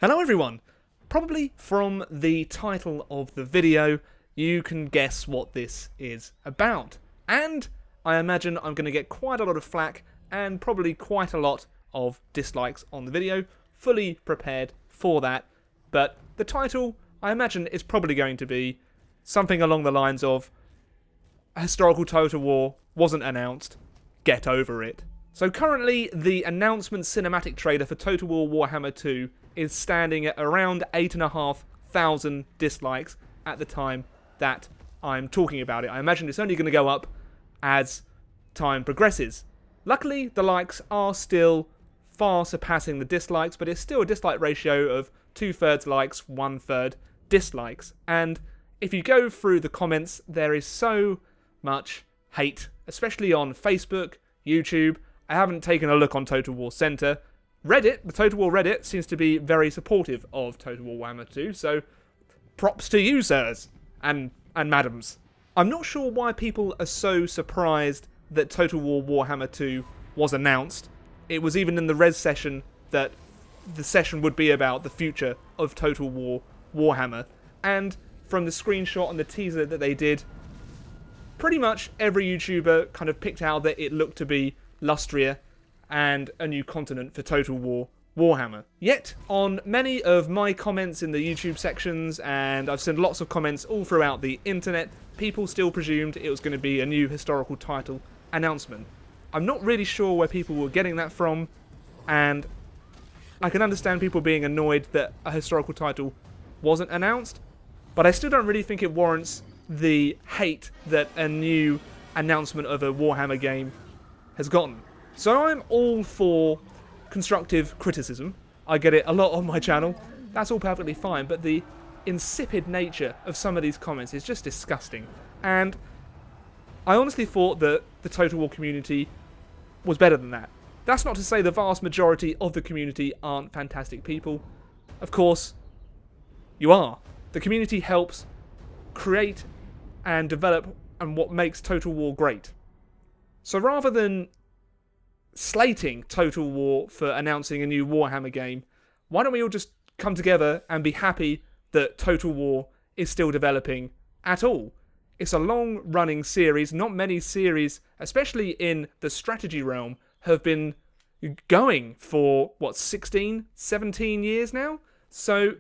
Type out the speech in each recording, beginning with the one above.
Hello everyone! Probably from the title of the video, you can guess what this is about. And I imagine I'm going to get quite a lot of flack and probably quite a lot of dislikes on the video. Fully prepared for that. But the title, I imagine, is probably going to be something along the lines of a historical Total War wasn't announced, get over it. So currently, the announcement cinematic trailer for Total War Warhammer 2 is standing at around 8,500 dislikes at the time that I'm talking about it. I imagine it's only going to go up as time progresses. Luckily, the likes are still far surpassing the dislikes, but it's still a dislike ratio of 2/3 likes, 1/3 dislikes. And if you go through the comments, there is so much hate, especially on Facebook, YouTube. I haven't taken a look on Total War Center. Reddit, the Total War Reddit, seems to be very supportive of Total War Warhammer 2, so props to you, sirs and madams. I'm not sure why people are so surprised that Total War Warhammer 2 was announced. It was even in the res session that the session would be about the future of Total War Warhammer. And from the screenshot and the teaser that they did, pretty much every YouTuber kind of picked out that it looked to be Lustria and a new continent for Total War Warhammer. Yet, on many of my comments in the YouTube sections, and I've seen lots of comments all throughout the internet, people still presumed it was going to be a new historical title announcement. I'm not really sure where people were getting that from, and I can understand people being annoyed that a historical title wasn't announced, but I still don't really think it warrants the hate that a new announcement of a Warhammer game has gotten. So I'm all for constructive criticism. I get it a lot on my channel. That's all perfectly fine, but the insipid nature of some of these comments is just disgusting. And I honestly thought that the Total War community was better than that. That's not to say the vast majority of the community aren't fantastic people. Of course, you are. The community helps create and develop and what makes Total War great. So rather than slating Total War for announcing a new Warhammer game, why don't we all just come together and be happy that Total War is still developing at all? It's a long-running series. Not many series, especially in the strategy realm, have been going for, 16, 17 years now? So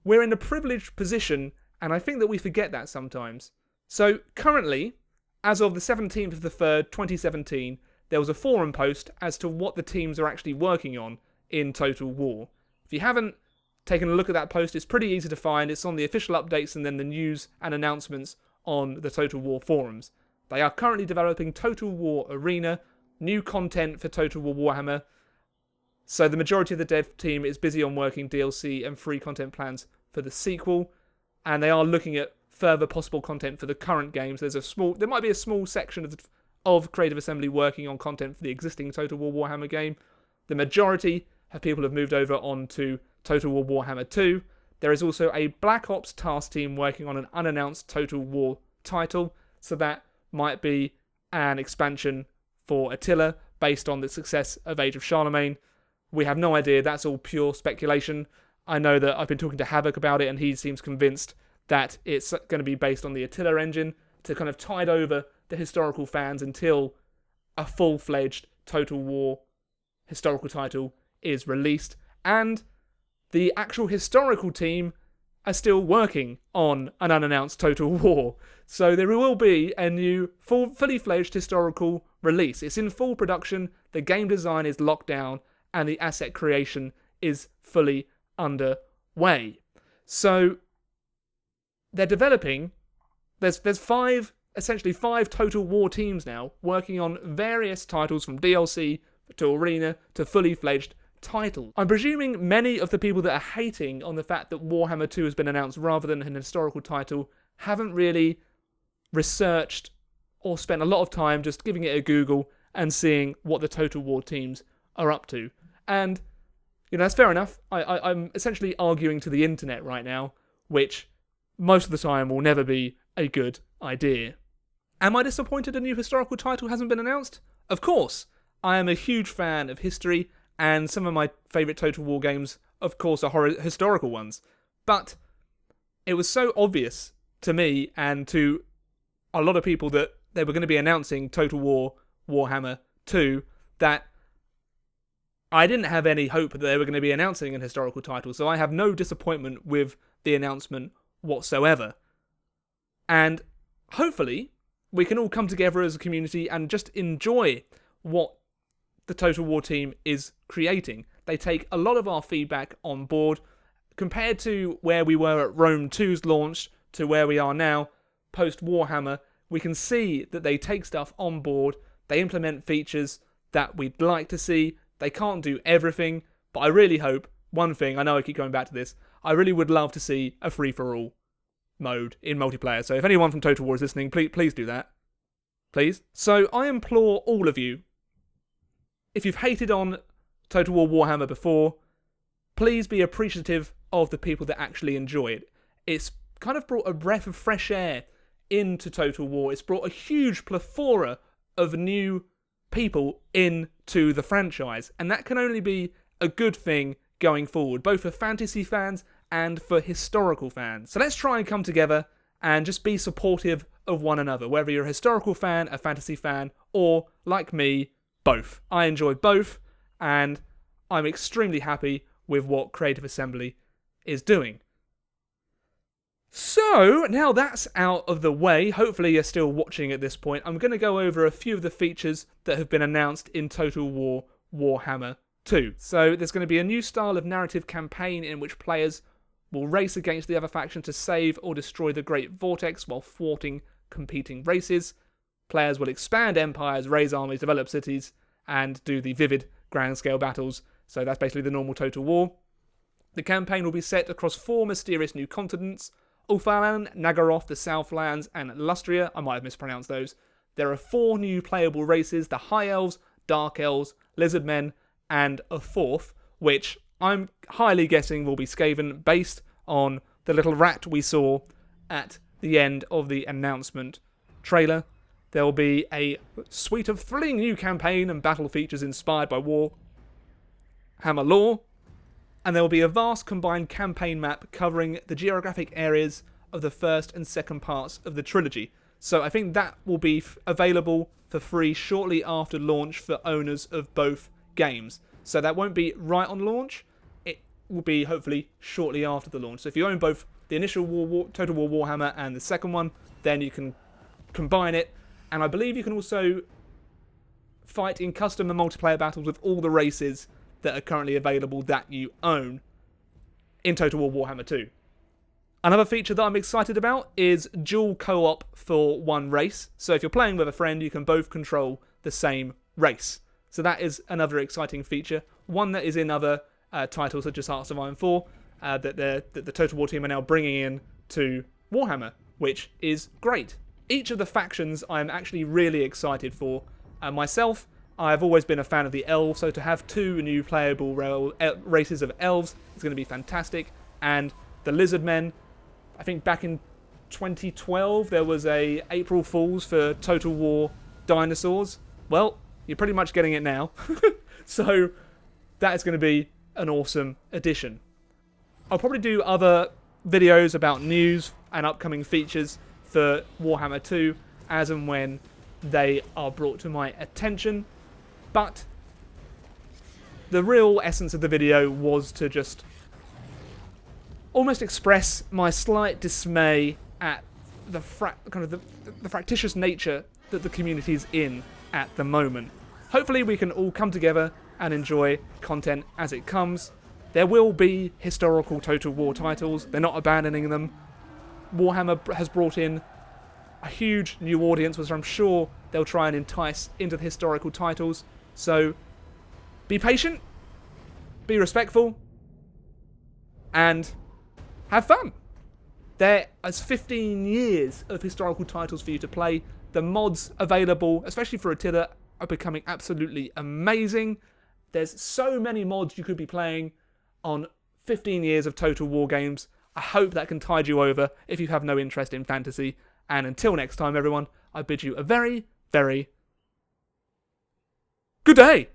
we're in a privileged position, and I think that we forget that sometimes. So currently, as of the 17th of the 3rd, 2017, there was a forum post as to what the teams are actually working on in Total War. If you haven't taken a look at that post, it's pretty easy to find. It's on the official updates and then the news and announcements on the Total War forums. They are currently developing Total War Arena, new content for Total War Warhammer. So the majority of the dev team is busy on working DLC and free content plans for the sequel, and they are looking at further possible content for the current games. There might be a small section of Creative Assembly working on content for the existing Total War Warhammer game. The majority of people have moved over onto Total War Warhammer 2. There is also a Black Ops task team working on an unannounced Total War title, so that might be an expansion for Attila based on the success of Age of Charlemagne. We have no idea, that's all pure speculation. I know that I've been talking to Havoc about it and he seems convinced that it's going to be based on the Attila engine to kind of tide over the historical fans until a full-fledged Total War historical title is released. And the actual historical team are still working on an unannounced Total War. So there will be a new fully-fledged historical release. It's in full production, the game design is locked down, and the asset creation is fully underway. So they're developing. There's essentially five Total War teams now working on various titles from DLC to Arena to fully fledged title. I'm presuming many of the people that are hating on the fact that Warhammer 2 has been announced rather than an historical title haven't really researched or spent a lot of time just giving it a Google and seeing what the Total War teams are up to. And, that's fair enough. I'm essentially arguing to the internet right now, which most of the time will never be a good idea. Am I disappointed a new historical title hasn't been announced? Of course. I am a huge fan of history, and some of my favourite Total War games of course, are historical ones. But it was so obvious to me and to a lot of people that they were going to be announcing Total War Warhammer 2 that I didn't have any hope that they were going to be announcing an historical title. So I have no disappointment with the announcement whatsoever. And hopefully we can all come together as a community and just enjoy what the Total War team is creating. They take a lot of our feedback on board. Compared to where we were at Rome 2's launch to where we are now, post Warhammer, we can see that they take stuff on board, they implement features that we'd like to see. They can't do everything, but I really hope, one thing, I know I keep going back to this, I really would love to see a free-for-all mode in multiplayer. So if anyone from Total War is listening, please do that. Please. So I implore all of you, if you've hated on Total War Warhammer before, please be appreciative of the people that actually enjoy it. It's kind of brought a breath of fresh air into Total War. It's brought a huge plethora of new people into the franchise, and that can only be a good thing going forward, both for fantasy fans and for historical fans. So let's try and come together and just be supportive of one another, whether you're a historical fan, a fantasy fan, or, like me, both. I enjoy both, and I'm extremely happy with what Creative Assembly is doing. So, now that's out of the way, hopefully you're still watching at this point, I'm going to go over a few of the features that have been announced in Total War Warhammer 2. So, there's going to be a new style of narrative campaign in which players will race against the other faction to save or destroy the Great Vortex while thwarting competing races. Players will expand empires, raise armies, develop cities, and do the vivid grand-scale battles. So that's basically the normal Total War. The campaign will be set across 4 mysterious new continents: Ulthalan, Nagaroth, the Southlands, and Lustria. I might have mispronounced those. There are 4 new playable races: the High Elves, Dark Elves, Lizardmen, and a 4th, which I'm highly guessing will be Skaven, based on the little rat we saw at the end of the announcement trailer. There will be a suite of thrilling new campaign and battle features inspired by Warhammer lore, and there will be a vast combined campaign map covering the geographic areas of the first and second parts of the trilogy. So I think that will be available for free shortly after launch for owners of both games. So that won't be right on launch, it will be hopefully shortly after the launch. So if you own both the initial Total War Warhammer and the second one, then you can combine it. And I believe you can also fight in custom and multiplayer battles with all the races that are currently available that you own in Total War Warhammer 2. Another feature that I'm excited about is dual co-op for one race. So if you're playing with a friend, you can both control the same race. So that is another exciting feature. One that is in other titles such as Hearts of Iron 4 that the Total War team are now bringing in to Warhammer, which is great. Each of the factions I'm actually really excited for. Myself, I've always been a fan of the elves, so to have 2 new playable races of elves is going to be fantastic. And the Lizardmen, I think back in 2012 there was a April Fool's for Total War Dinosaurs. Well, you're pretty much getting it now. So that is going to be an awesome addition. I'll probably do other videos about news and upcoming features for Warhammer 2 as and when they are brought to my attention. But the real essence of the video was to just almost express my slight dismay at the fractious nature that the community is in at the moment. Hopefully we can all come together and enjoy content as it comes. There will be historical Total War titles. They're not abandoning them. Warhammer has brought in a huge new audience, which I'm sure they'll try and entice into the historical titles. So be patient, be respectful, and have fun. There is 15 years of historical titles for you to play. The mods available, especially for Attila, are becoming absolutely amazing. There's so many mods you could be playing on 15 years of Total War games. I hope that can tide you over if you have no interest in fantasy. And until next time, everyone, I bid you a very, very good day.